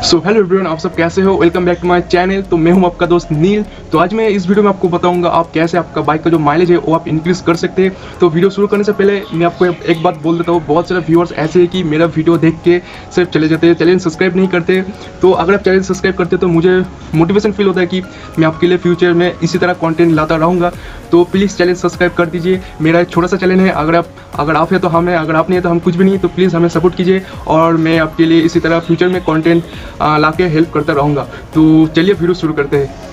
So hello everyone, आप सब कैसे हो। Welcome back to my channel. तो मैं हूं आपका दोस्त नील। तो आज मैं इस वीडियो में आपको बताऊंगा आप कैसे आपका बाइक का जो माइलेज है वो आप इंक्रीज कर सकते हैं। तो वीडियो शुरू करने से पहले मैं आपको एक बात बोल देता हूँ, बहुत सारे व्यूअर्स ऐसे हैं कि मेरा वीडियो देख के सिर्फ चले जाते हैं, चैनल सब्सक्राइब नहीं करते। तो अगर आप चैनल सब्सक्राइब करते तो मुझे मोटिवेशन फील होता है कि मैं आपके लिए फ्यूचर में इसी तरह कॉन्टेंट लाता रहूँगा। तो प्लीज़ चैनल सब्सक्राइब कर दीजिए। मेरा एक छोटा सा चैनल है, अगर आप है तो हम है, अगर आप नहीं है तो हम कुछ भी नहीं। तो प्लीज़ हमें सपोर्ट कीजिए और मैं आपके लिए इसी तरह फ्यूचर में कंटेंट ला के हेल्प करता रहूँगा। तो चलिए वीडियो शुरू करते हैं।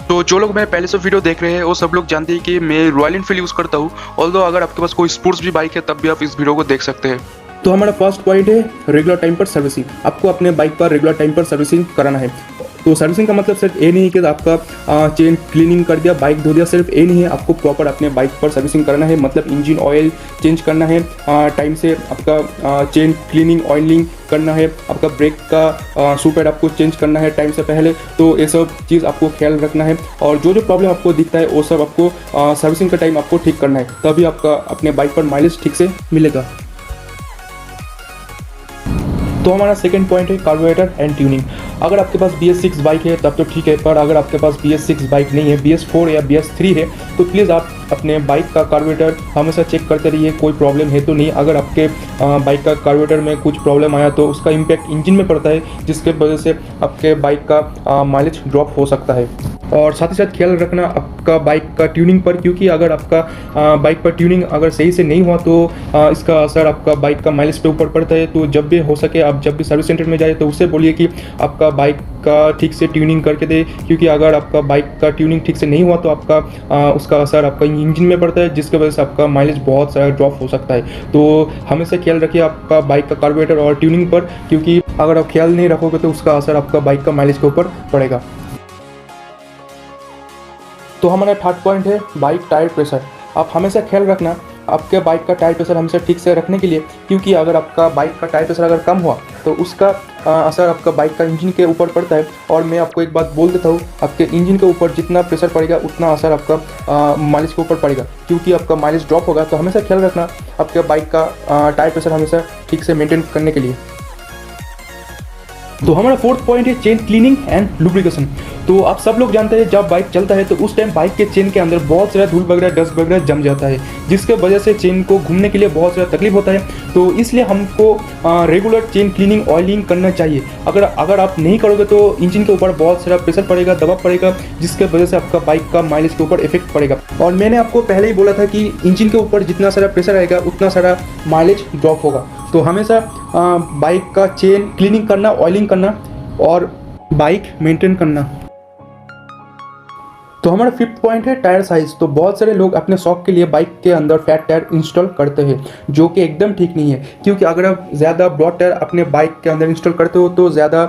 तो जो लोग मेरे पहले से वीडियो देख रहे हैं वो सब लोग जानते हैं कि मैं रॉयल एनफील्ड यूज़ करता हूँ। ऑल्दो अगर आपके पास कोई स्पोर्ट्स भी बाइक है तब भी आप इस वीडियो को देख सकते हैं। तो हमारा फर्स्ट पॉइंट है रेगुलर टाइम पर सर्विसिंग। आपको अपने बाइक पर रेगुलर टाइम पर सर्विसिंग कराना है। तो सर्विसिंग का मतलब सिर्फ ये नहीं है कि आपका चेन क्लीनिंग कर दिया, बाइक धो दिया, सिर्फ ये नहीं है। आपको प्रॉपर अपने बाइक पर सर्विसिंग करना है, मतलब इंजन ऑयल चेंज करना है टाइम से, आपका चेन क्लीनिंग ऑयलिंग करना है, आपका ब्रेक का शू पैड आपको चेंज करना है टाइम से पहले। तो ये सब चीज़ आपको ख्याल रखना है और जो जो प्रॉब्लम आपको दिखता है वो सब आपको सर्विसिंग का टाइम आपको ठीक करना है, तभी आपका अपने बाइक पर माइलेज ठीक से मिलेगा। तो हमारा सेकंड पॉइंट है कार्बोरेटर एंड ट्यूनिंग। अगर आपके पास BS6 बाइक है तब तो ठीक है, पर अगर आपके पास BS6 बाइक नहीं है, BS4 या BS3 है, तो प्लीज़ आप अपने बाइक का कार्बोरेटर हमेशा चेक करते रहिए, कोई प्रॉब्लम है तो नहीं। अगर आपके बाइक का कार्बोरेटर में कुछ प्रॉब्लम आया तो उसका इम्पैक्ट इंजन में पड़ता है, जिसके वजह से आपके बाइक का माइलेज ड्रॉप हो सकता है। और साथ ही साथ ख्याल रखना आपका बाइक का ट्यूनिंग पर, क्योंकि अगर आपका बाइक पर ट्यूनिंग अगर सही से नहीं हुआ तो इसका असर आपका बाइक का माइलेज पे ऊपर पड़ता है। तो जब भी हो सके आप जब भी सर्विस सेंटर में जाए तो उससे बोलिए कि आपका बाइक का ठीक से ट्यूनिंग करके दे, क्योंकि अगर आपका बाइक का ट्यूनिंग ठीक से नहीं हुआ तो आपका उसका असर आपका इंजन में पड़ता है, जिसकी वजह से आपका माइलेज बहुत सारा ड्रॉप हो सकता है। तो हमेशा ख्याल रखिए आपका बाइक का कार्बोरेटर और ट्यूनिंग पर, क्योंकि अगर आप ख्याल नहीं रखोगे तो उसका असर आपका बाइक का माइलेज के ऊपर पड़ेगा। तो हमारा थर्ड पॉइंट है बाइक टायर प्रेशर। आप हमेशा ख्याल रखना आपके बाइक का टायर प्रेशर हमेशा ठीक से रखने के लिए, क्योंकि अगर आपका बाइक का टायर प्रेशर अगर कम हुआ तो उसका असर आपका बाइक का इंजन के ऊपर पड़ता है। और मैं आपको एक बात बोल देता हूँ, आपके इंजन के ऊपर जितना प्रेशर पड़ेगा उतना असर आपका माइलेज के ऊपर पड़ेगा, क्योंकि आपका माइलेज ड्रॉप होगा। तो हमेशा ख्याल रखना आपके बाइक का टायर प्रेशर हमेशा ठीक से मेंटेन करने के लिए। तो हमारा फोर्थ पॉइंट है चेन क्लीनिंग एंड लुब्रिकेशन। तो आप सब लोग जानते हैं जब बाइक चलता है तो उस टाइम बाइक के चेन के अंदर बहुत सारा धूल वगैरह डस्ट वगैरह जम जाता है, जिसके वजह से चेन को घूमने के लिए बहुत सारा तकलीफ होता है। तो इसलिए हमको रेगुलर चेन क्लीनिंग ऑयलिंग करना चाहिए। अगर आप नहीं करोगे तो इंजन के ऊपर बहुत सारा प्रेशर पड़ेगा, दबाव पड़ेगा, जिसके वजह से आपका बाइक का माइलेज के ऊपर इफेक्ट पड़ेगा। और मैंने आपको पहले ही बोला था कि इंजन के ऊपर जितना सारा प्रेशर आएगा उतना सारा माइलेज ड्रॉप होगा। तो हमेशा बाइक का चेन क्लीनिंग करना, ऑयलिंग करना और बाइक मेंटेन करना। तो हमारा फिफ्थ पॉइंट है टायर साइज। तो बहुत सारे लोग अपने शौक के लिए बाइक के अंदर फैट टायर इंस्टॉल करते हैं, जो कि एकदम ठीक नहीं है, क्योंकि अगर आप ज़्यादा ब्रॉड टायर अपने बाइक के अंदर इंस्टॉल करते हो तो ज़्यादा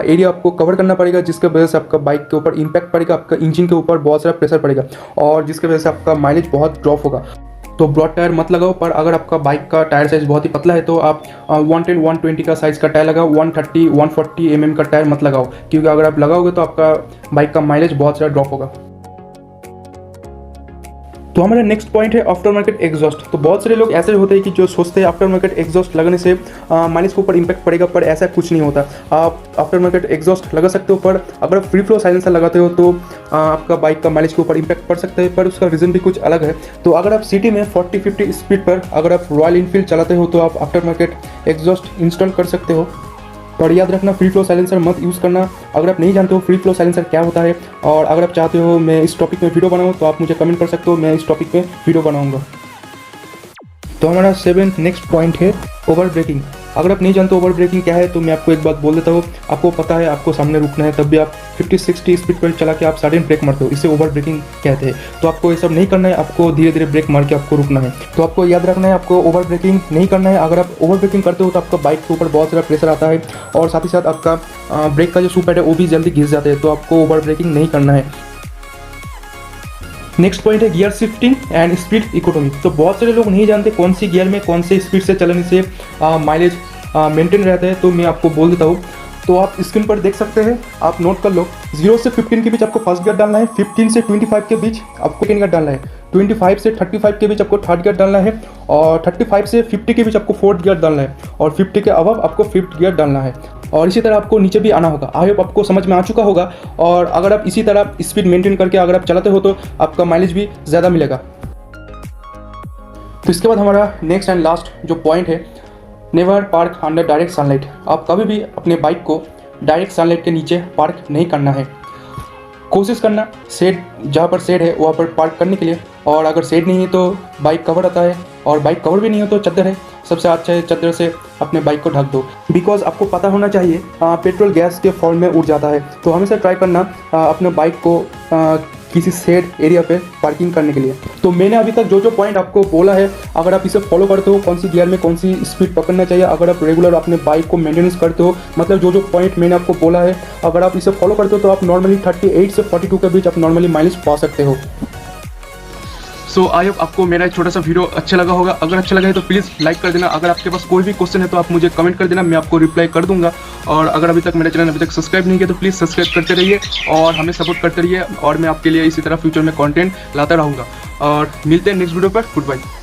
एरिया आपको कवर करना पड़ेगा, जिसके वजह से आपका बाइक के ऊपर इम्पैक्ट पड़ेगा, आपका इंजन के ऊपर बहुत सारा प्रेशर पड़ेगा और जिसकी वजह से आपका माइलेज बहुत ड्रॉप होगा। तो ब्रॉड टायर मत लगाओ, पर अगर आपका बाइक का टायर साइज़ बहुत ही पतला है तो आप 110 120 का साइज़ का टायर लगाओ, 130 140 mm का टायर मत लगाओ, क्योंकि अगर आप लगाओगे तो आपका बाइक का माइलेज बहुत सारा ड्रॉप होगा। तो हमारा नेक्स्ट पॉइंट है आफ्टर मार्केट एग्जॉस्ट। तो बहुत सारे लोग ऐसे होते हैं कि जो सोचते हैं आफ्टर मार्केट एग्जॉस्ट लगने से माइलेज के ऊपर इम्पैक्ट पड़ेगा, पर ऐसा कुछ नहीं होता। आप आफ्टर मार्केट एग्जॉस्ट लगा सकते हो, पर अगर फ्री फ्लो साइलेंसर लगाते हो तो आपका बाइक का माइलेज के ऊपर इम्पैक्ट पड़ सकता है, पर उसका रीज़न भी कुछ अलग है। तो अगर आप सिटी में 40-50 स्पीड पर अगर आप रॉयल एनफील्ड चलाते हो तो आप आफ्टर मार्केट एग्जॉस्ट इंस्टॉल कर सकते हो। पर याद रखना फ्री फ्लो साइलेंसर मत यूज़ करना। अगर आप नहीं जानते हो फ्री फ्लो साइलेंसर क्या होता है और अगर आप चाहते हो मैं इस टॉपिक में वीडियो बनाऊँ तो आप मुझे कमेंट कर सकते हो, मैं इस टॉपिक में वीडियो बनाऊँगा। तो हमारा सेवेंथ नेक्स्ट पॉइंट है ओवर ब्रेकिंग। अगर आप नहीं जानते ओवर ब्रेकिंग क्या है तो मैं आपको एक बात बोल देता हूँ। आपको पता है आपको सामने रुकना है, तब भी आप 50-60 स्पीड पर चला के आप सडन ब्रेक मारते हो, इसे ओवर ब्रेकिंग कहते हैं। तो आपको ये सब नहीं करना है, आपको धीरे धीरे ब्रेक मार के आपको रुकना है। तो आपको याद रखना है आपको ओवर ब्रेकिंग नहीं करना है। अगर आप ओवर ब्रेकिंग करते हो तो आपका बाइक के ऊपर बहुत सारा प्रेशर आता है और साथ ही साथ आपका ब्रेक का जो शू पैड है वो भी जल्दी घिस जाते हैं। तो आपको ओवर ब्रेकिंग नहीं करना है। नेक्स्ट पॉइंट है gear shifting and speed economy. तो बहुत सारे लोग नहीं जानते कौन सी गियर में कौन से स्पीड से चलाने से माइलेज मेंटेन रहता है। तो मैं आपको बोल देता हूँ। तो आप स्क्रीन पर देख सकते हैं, आप नोट कर लो। 0 से 15 के बीच आपको फर्स्ट गियर डालना है, 15 से 25 के बीच आपको सेकंड गियर डालना है, 25 से 35 के बीच आपको थर्ड गियर डालना है और 35 से 50 के बीच आपको फोर्थ गियर डालना है और 50 के अबव आपको फिफ्थ गियर डालना है। और इसी तरह आपको नीचे भी आना होगा। आई होप आपको समझ में आ चुका होगा, और अगर आप इसी तरह स्पीड मेंटेन करके अगर आप चलाते हो तो आपका माइलेज भी ज़्यादा मिलेगा। तो इसके बाद हमारा नेक्स्ट एंड लास्ट जो पॉइंट है, never park under direct sunlight. आप कभी भी अपने बाइक को डायरेक्ट सनलाइट के नीचे पार्क नहीं करना है। कोशिश करना शेड, जहाँ पर शेड है वहाँ पर पार्क करने के लिए, और अगर शेड नहीं है तो बाइक कवर आता है, और बाइक कवर भी नहीं हो तो चद्दर है, सबसे अच्छा है चद्दर से अपने बाइक को ढक दो। बिकॉज आपको पता होना चाहिए पेट्रोल गैस के फॉर्म में उड़ जाता है, तो हमेशा ट्राई करना अपने बाइक को किसी शेड एरिया पे पार्किंग करने के लिए। तो मैंने अभी तक जो जो पॉइंट आपको बोला है, अगर आप इसे फॉलो करते हो, कौन सी गियर में कौन सी स्पीड पकड़ना चाहिए, अगर आप रेगुलर अपने बाइक को मेंटेनेंस करते हो, मतलब जो जो पॉइंट मैंने आपको बोला है, अगर आप इसे फॉलो करते हो तो आप नॉर्मली 38 से 42 के बीच आप नॉर्मली माइलेज पा सकते हो। सो आई होप आपको मेरा छोटा सा वीडियो अच्छा लगा होगा। अगर अच्छा लगा है तो प्लीज़ लाइक कर देना। अगर आपके पास कोई भी क्वेश्चन है तो आप मुझे कमेंट कर देना, मैं आपको रिप्लाई कर दूंगा। और अगर अभी तक मेरा चैनल अभी तक सब्सक्राइब नहीं किया तो प्लीज़ सब्सक्राइब करते रहिए और हमें सपोर्ट करते रहिए, और मैं आपके लिए इसी तरह फ्यूचर में कंटेंट लाता रहूँगा। और मिलते हैं नेक्स्ट वीडियो पर। Good bye.